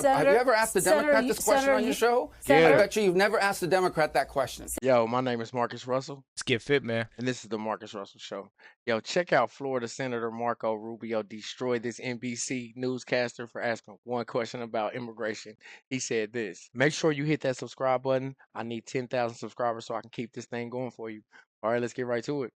Have you ever asked a Democrat this question on your show? I bet you've never asked a Democrat that question. Yo, my name is Marcus Russell. Let's get fit, man. And this is the Marcus Russell Show. Yo, check out Florida Senator Marco Rubio destroyed this NBC newscaster for asking one question about immigration. He said this: make sure you hit that subscribe button. I need 10,000 subscribers so I can keep this thing going for you. All right, let's get right to it.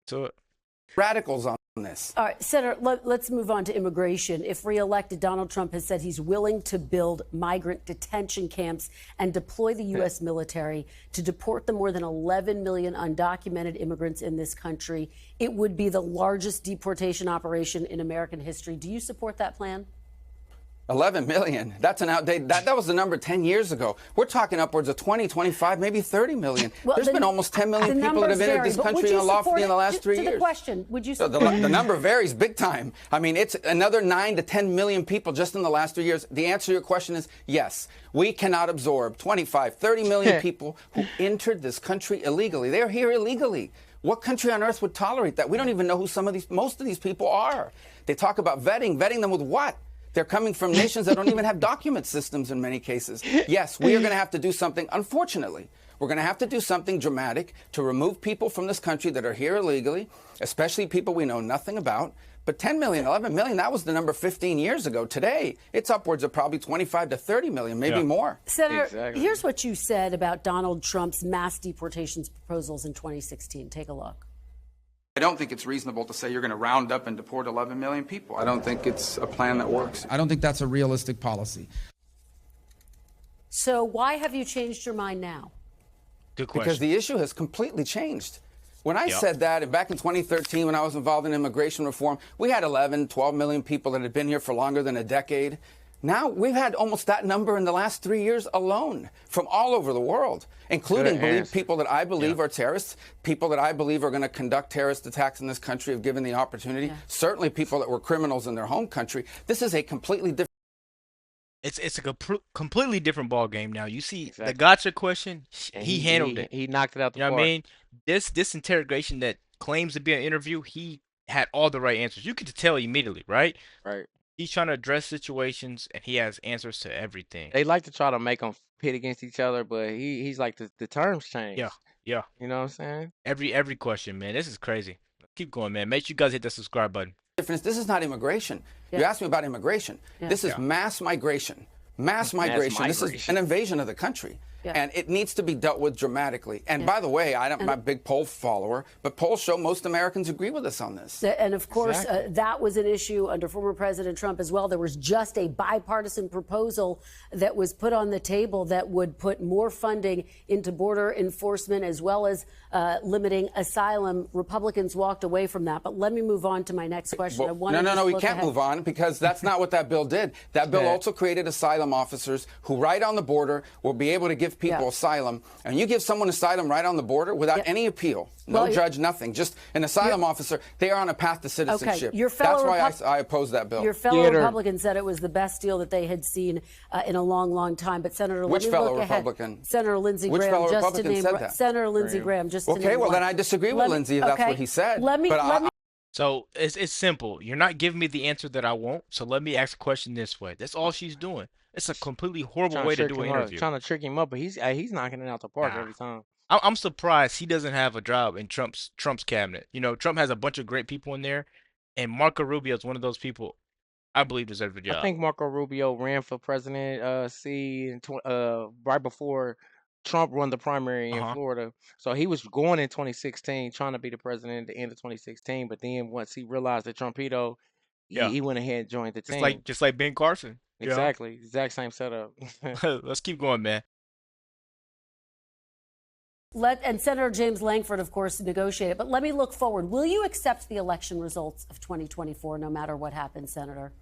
Radicals on this. All right, Senator, let's move on to immigration. If reelected, Donald Trump has said he's willing to build migrant detention camps and deploy the U.S. military to deport the more than 11 million undocumented immigrants in this country. It would be the largest deportation operation in American history. Do you support that plan? 11 million. That's an outdated. That was the number 10 years ago. We're talking upwards of 20, 25, maybe 30 million. Well, there's been almost 10 million people that have entered this country unlawfully in the last 3 years. To the question, would you support the number varies big time. I mean, it's another 9 to 10 million people just in the last 3 years. The answer to your question is yes. We cannot absorb 25, 30 million people who entered this country illegally. They're here illegally. What country on earth would tolerate that? We don't even know who most of these people are. They talk about vetting them with what? They're coming from nations that don't even have document systems in many cases. Yes, we are going to have to do something, unfortunately. We're going to have to do something dramatic to remove people from this country that are here illegally, especially people we know nothing about. But 10 million, 11 million, that was the number 15 years ago. Today, it's upwards of probably 25 to 30 million, maybe more. Senator, here's what you said about Donald Trump's mass deportations proposals in 2016. Take a look. I don't think it's reasonable to say you're going to round up and deport 11 million people. I don't think it's a plan that works. I don't think that's a realistic policy. So why have you changed your mind now? Good question. Because the issue has completely changed. When I said that, and back in 2013 when I was involved in immigration reform, we had 11, 12 million people that had been here for longer than a decade. Now we've had almost that number in the last 3 years alone from all over the world, including people that I believe are terrorists, people that I believe are going to conduct terrorist attacks in this country if given the opportunity, certainly people that were criminals in their home country. This is a completely different. It's a completely different ball game now. You see, the gotcha question, he handled it. He knocked it out the park. You know what I mean? This interrogation that claims to be an interview, he had all the right answers. You could tell immediately, right? Right. He's trying to address situations, and he has answers to everything. They like to try to make them pit against each other, but he's like the terms change. Yeah. You know what I'm saying? Every question, man. This is crazy. Keep going, man. Make sure you guys hit the subscribe button. This is not immigration. You asked me about immigration. This is mass migration. Mass migration. This is an invasion of the country. And it needs to be dealt with dramatically. And by the way, I'm a big poll follower, but polls show most Americans agree with us on this. And of course, that was an issue under former President Trump as well. There was just a bipartisan proposal that was put on the table that would put more funding into border enforcement as well as limiting asylum. Republicans walked away from that. But let me move on to my next question. No, we can't move on because that's not what that bill did. That bill also created asylum officers who right on the border will be able to give people asylum, and you give someone asylum right on the border without any appeal, no judge, nothing, just an asylum officer, they are on a path to citizenship. That's why I oppose that bill. Your fellow Republicans said it was the best deal that they had seen in a long, long time. But Senator, which fellow Republican? Senator Lindsey Graham. Which fellow Republican said that? Senator Lindsey Graham. Just to okay, well then I disagree with Lindsey if that's what he said. So it's simple. You're not giving me the answer that I want, so let me ask a question this way. That's all she's doing. It's a completely horrible way to do an interview. Trying to trick him up, but he's knocking it out the park every time. I'm surprised he doesn't have a job in Trump's cabinet. You know, Trump has a bunch of great people in there, and Marco Rubio is one of those people I believe deserves a job. I think Marco Rubio ran for president right before Trump won the primary in Florida. So he was going in 2016, trying to be the president at the end of 2016. But then once he realized the Trumpito, he went ahead and joined the team. Just like Ben Carson. Exactly. Exact same setup. Let's keep going, man. And Senator James Langford, of course, negotiated. But let me look forward. Will you accept the election results of 2024, no matter what happens, Senator?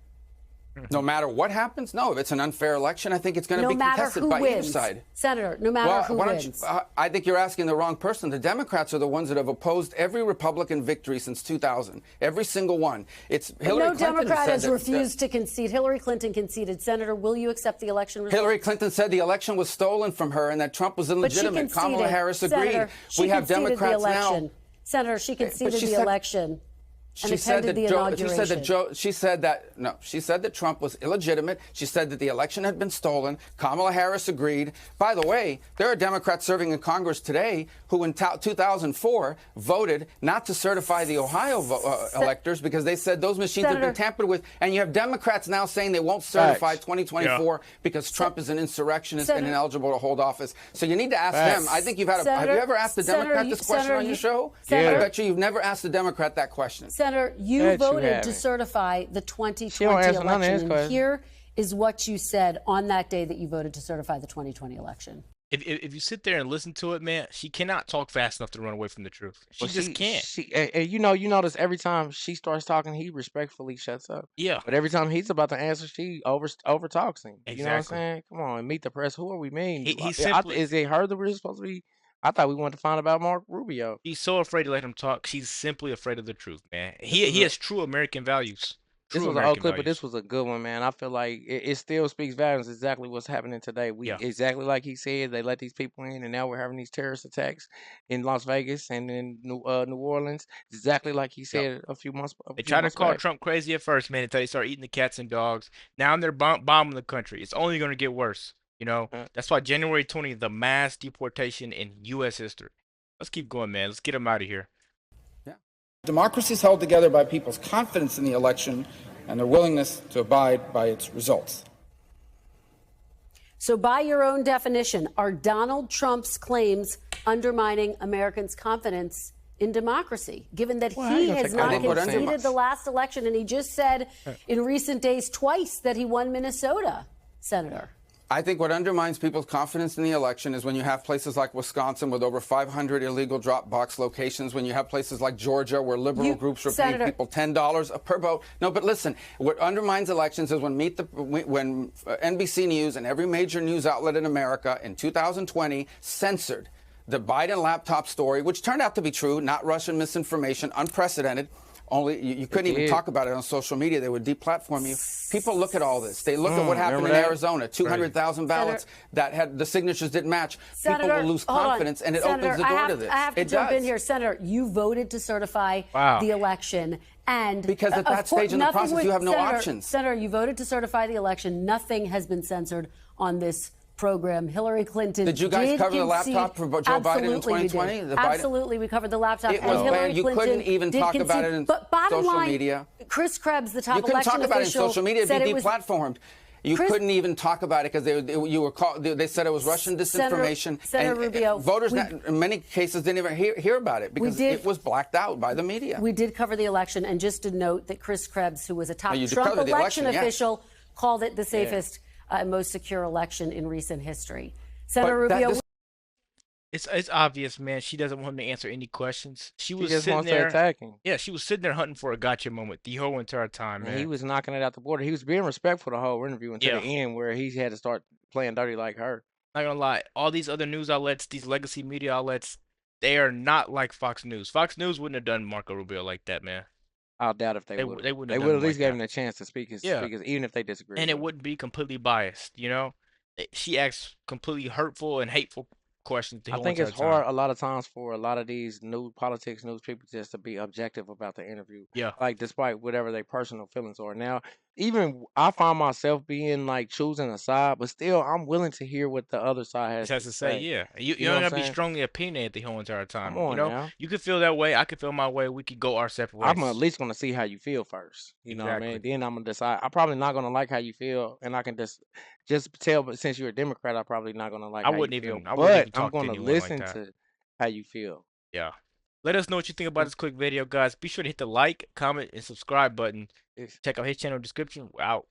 No matter what happens? No, if it's an unfair election, I think it's going to be contested by either side. Senator, no matter who wins. I think you're asking the wrong person. The Democrats are the ones that have opposed every Republican victory since 2000. Every single one. It's Hillary Clinton. No Democrat has refused to concede. Hillary Clinton conceded. Senator, will you accept the election results? Hillary Clinton said the election was stolen from her and that Trump was illegitimate. Kamala Harris agreed. Senator, we have Democrats now. Senator, she conceded the election. and attended the inauguration. She said that Trump was illegitimate. She said that the election had been stolen. Kamala Harris agreed. By the way, there are Democrats serving in Congress today who in 2004 voted not to certify the Ohio electors because they said those machines had been tampered with. And you have Democrats now saying they won't certify 2024 because Trump is an insurrectionist and ineligible to hold office. So you need to ask them. I think you've had have you ever asked a Democrat this question on your show? I bet you you've never asked a Democrat that question. Senator, you voted to certify the 2020 election, and here is what you said on that day that you voted to certify the 2020 election. If you sit there and listen to it, man, she cannot talk fast enough to run away from the truth. She just can't. And you notice every time she starts talking, he respectfully shuts up. Yeah. But every time he's about to answer, she overtalks him. Exactly. You know what I'm saying? Come on, meet the press. Who are we mean? Is it her that we're supposed to be? I thought we wanted to find about Mark Rubio. He's so afraid to let him talk. She's simply afraid of the truth, man. He has true American values. This was an old clip, but this was a good one, man. I feel like it still speaks volumes. Exactly what's happening today. Exactly like he said, they let these people in, and now we're having these terrorist attacks in Las Vegas and in New Orleans. Exactly like he said a few months. They tried to call Trump crazy at first, man, until they start eating the cats and dogs. Now they're bombing the country. It's only going to get worse. You know, that's why January 20th, the mass deportation in U.S. history. Let's keep going, man. Let's get them out of here. Democracy is held together by people's confidence in the election and their willingness to abide by its results. So by your own definition, are Donald Trump's claims undermining Americans' confidence in democracy, given that he has not conceded the last election, and he just said in recent days twice that he won Minnesota, Senator? I think what undermines people's confidence in the election is when you have places like Wisconsin with over 500 illegal drop box locations, when you have places like Georgia where liberal groups are paying people $10 per vote. No, but listen, what undermines elections is when NBC News and every major news outlet in America in 2020 censored the Biden laptop story, which turned out to be true, not Russian misinformation, unprecedented. Only you couldn't even talk about it on social media. They would deplatform you. People look at all this. They look at what happened in Arizona, 200,000 ballots that had the signatures didn't match. People will lose confidence, and it opens the door to this. I have to jump in here. Senator, you voted to certify the election. And because at that stage in the process, you have no options. Senator, you voted to certify the election. Nothing has been censored on this program. Hillary Clinton did you guys cover the laptop for Joe Biden in 2020? Absolutely, we covered the laptop. It was banned. You couldn't even talk about it in social media. Chris Krebs, the top election official, you couldn't talk about it in social media. It'd be deplatformed. You couldn't even talk about it because they said it was Russian disinformation. Senator Rubio, voters in many cases didn't even hear about it because it was blacked out by the media. We did cover the election, and just to note that Chris Krebs, who was a top Trump election official, called it the safest and most secure election in recent history. Senator Rubio. It's obvious, man. She doesn't want him to answer any questions. She just sitting there attacking. Yeah, she was sitting there hunting for a gotcha moment the whole entire time, man. And he was knocking it out the border. He was being respectful the whole interview until the end, where he had to start playing dirty like her. Not gonna lie, all these other news outlets, these legacy media outlets, they are not like Fox News. Fox News wouldn't have done Marco Rubio like that, man. I doubt if they would. They would at least give him a chance to speak his speakers, even if they disagree. And it wouldn't be completely biased, you know. She asks completely hurtful and hateful questions. I think it's hard a lot of times for a lot of these news people just to be objective about the interview. Yeah. Like despite whatever their personal feelings are. Now, even I find myself being like choosing a side, but still I'm willing to hear what the other side has to say. Yeah. You don't have to be strongly opinionated the whole entire time. Come on, now. You could feel that way. I could feel my way. We could go our separate ways. I'm at least gonna see how you feel first. You know what I mean? Then I'm gonna decide. I'm probably not gonna like how you feel, and I can just tell. But since you're a Democrat, I'm probably not gonna like. But I'm gonna listen to how you feel. Yeah. Let us know what you think about this quick video, guys. Be sure to hit the like, comment, and subscribe button. Check out his channel description. We're out.